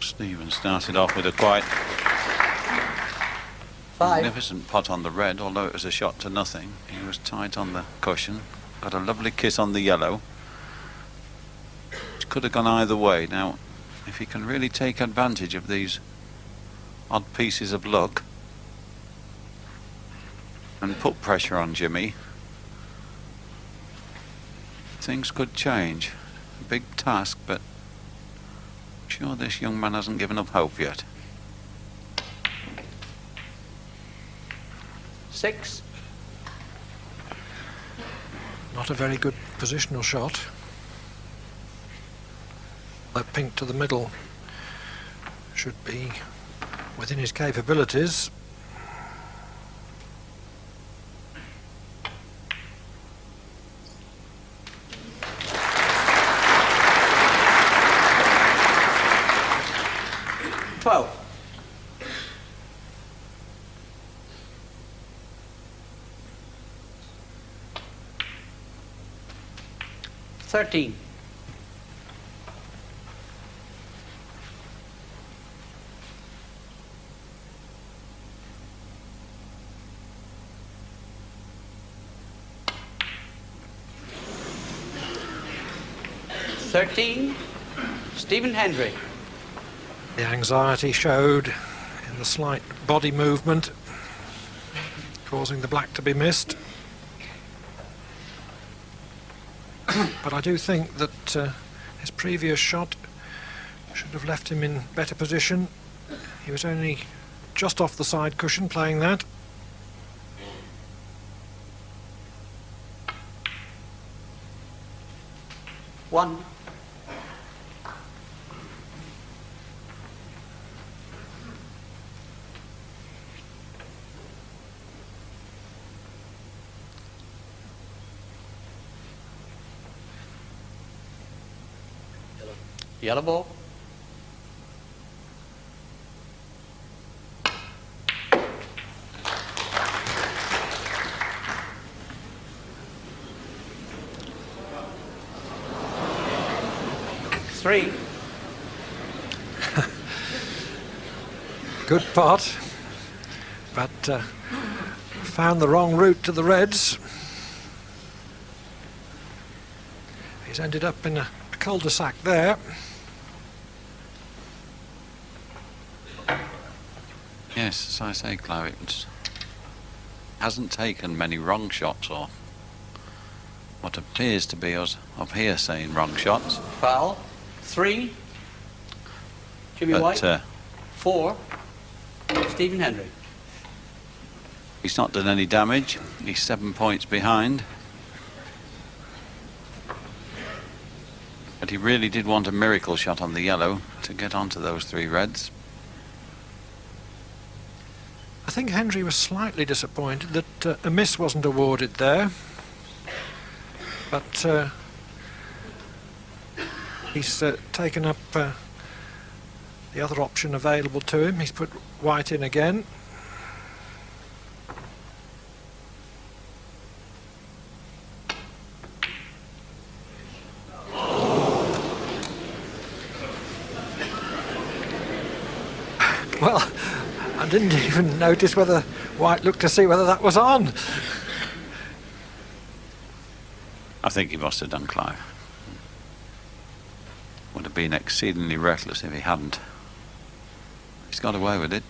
Stephen started off with a quite magnificent pot on the red, although it was a shot to nothing. He was tight on the cushion, got a lovely kiss on the yellow. It could have gone either way. Now, if he can really take advantage of these odd pieces of luck and put pressure on Jimmy, things could change. A big task, but I'm sure this young man hasn't given up hope yet. 6. Not a very good positional shot. That pink to the middle should be within his capabilities. Thirteen. Stephen Hendry. The anxiety showed in the slight body movement, causing the black to be missed. But I do think that his previous shot should have left him in better position. He was only just off the side cushion playing that. One. Yellow ball. Three. Good pot, but found the wrong route to the reds. He's ended up in a cul-de-sac there. Yes, as I say, Clive, it hasn't taken many wrong shots, or what appears to be us up here saying wrong shots. Foul. 3. Jimmy White. 4. Stephen Hendry. He's not done any damage. He's 7 points behind. But he really did want a miracle shot on the yellow to get onto those 3 reds. I think Hendry was slightly disappointed that a miss wasn't awarded there, but he's taken up the other option available to him. He's put white in again. Well, I didn't even notice whether white looked to see whether that was on. I think he must have done, Clive. Would have been exceedingly reckless if he hadn't. He's got away with it.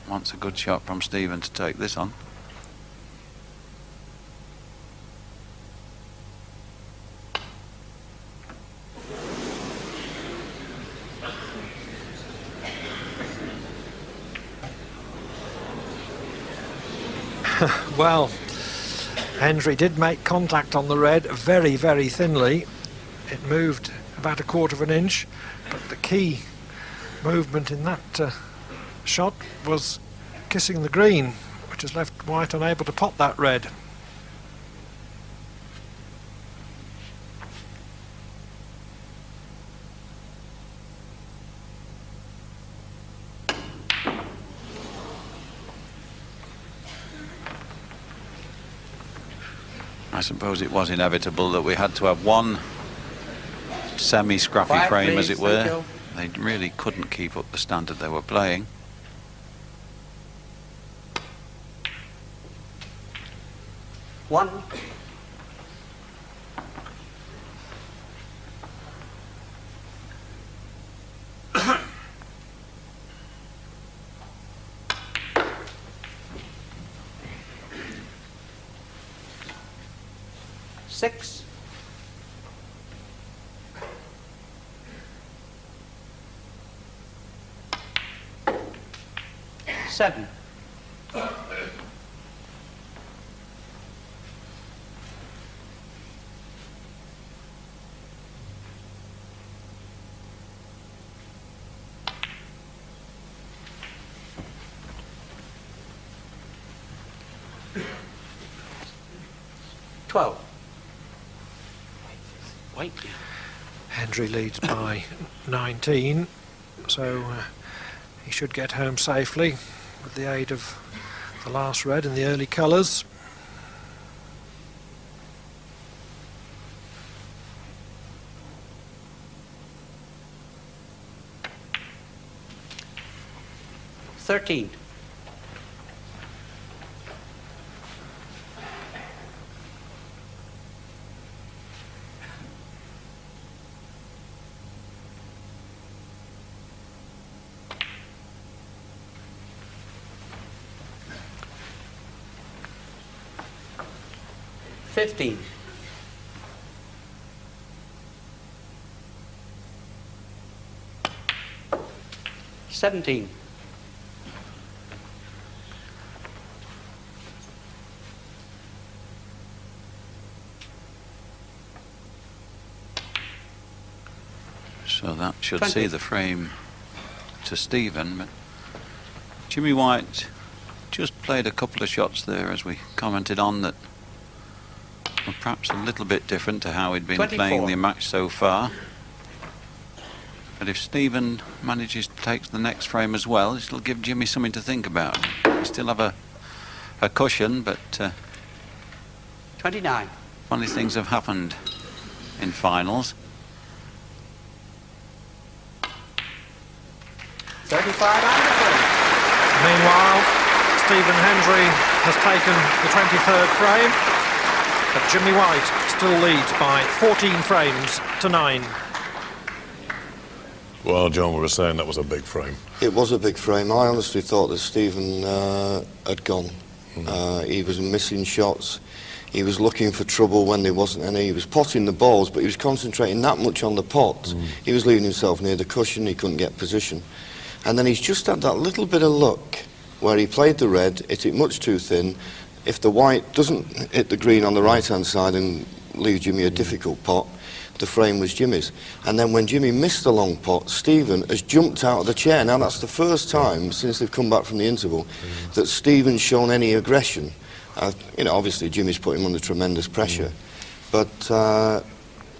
Wants a good shot from Stephen to take this on. Well, Hendry did make contact on the red very, very thinly. It moved about a quarter of an inch, but the key movement in that shot was kissing the green, which has left white unable to pot that red. I suppose it was inevitable that we had to have one semi-scrappy Quiet, frame, please, as it were. thank you. They really couldn't keep up the standard they were playing. One. Six. Seven. $12. Wait. Hendry leads by 19, so he should get home safely with the aid of the last red and the early colours. $13. $15. $17. So that should 20. see the frame to Stephen, but Jimmy White just played a couple of shots there, as we commented on, that were perhaps a little bit different to how he'd been 24. playing the match so far. But if Stephen manages to take the next frame as well, it'll give Jimmy something to think about. We still have a cushion, but 29. funny things have happened in finals. 35 under frame. Meanwhile, Stephen Hendry has taken the 23rd frame, but Jimmy White still leads by 14 frames to 9. Well, John, we were saying that was a big frame. It was a big frame. I honestly thought that Stephen had gone. He was missing shots. He was looking for trouble when there wasn't any. He was potting the balls, but he was concentrating that much on the pot. He was leaving himself near the cushion. He couldn't get position. And then he's just had that little bit of luck where he played the red, hit it much too thin. If the white doesn't hit the green on the right-hand side and leave Jimmy a difficult pot, the frame was Jimmy's. And then when Jimmy missed the long pot, Stephen has jumped out of the chair. Now that's the first time since they've come back from the interval that Stephen's shown any aggression. You know, obviously Jimmy's put him under tremendous pressure. But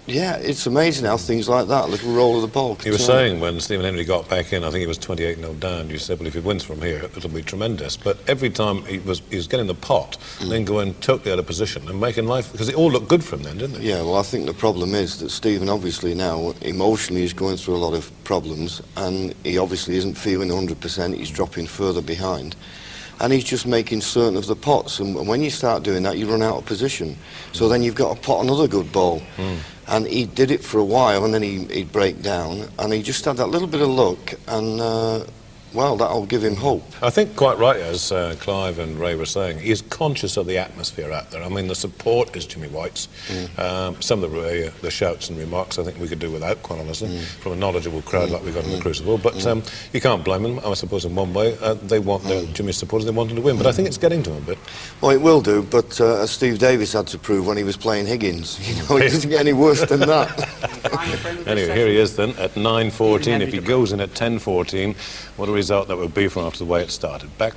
yeah, it's amazing how things like that, a little roll of the ball. He was saying when Stephen Hendry got back in, I think he was 28-0 down, you said, well, if he wins from here, it'll be tremendous. But every time he was getting the pot, then going totally out of position and making life, because it all looked good for him then, didn't it? Yeah, well, I think the problem is that Stephen obviously now, emotionally, is going through a lot of problems, and he obviously isn't feeling 100%, he's dropping further behind. And he's just making certain of the pots, and when you start doing that, you run out of position. So then you've got to pot another good ball. And he did it for a while, and then he'd break down, and he just had that little bit of luck, and well, that'll give him hope. I think quite right, as Clive and Ray were saying, he's conscious of the atmosphere out there. I mean, the support is Jimmy White's. Some of the shouts and remarks I think we could do without, quite honestly, from a knowledgeable crowd like we got in the Crucible. But you can't blame them, I suppose, in one way. They want Jimmy's supporters, they want him to win. But I think it's getting to him a bit. Well, it will do, but as Steve Davis had to prove when he was playing Higgins, you know, it doesn't get any worse than that. Anyway, here he is then at 9.14. If he goes in at 10.14, what a result that would be from after the way it started. Back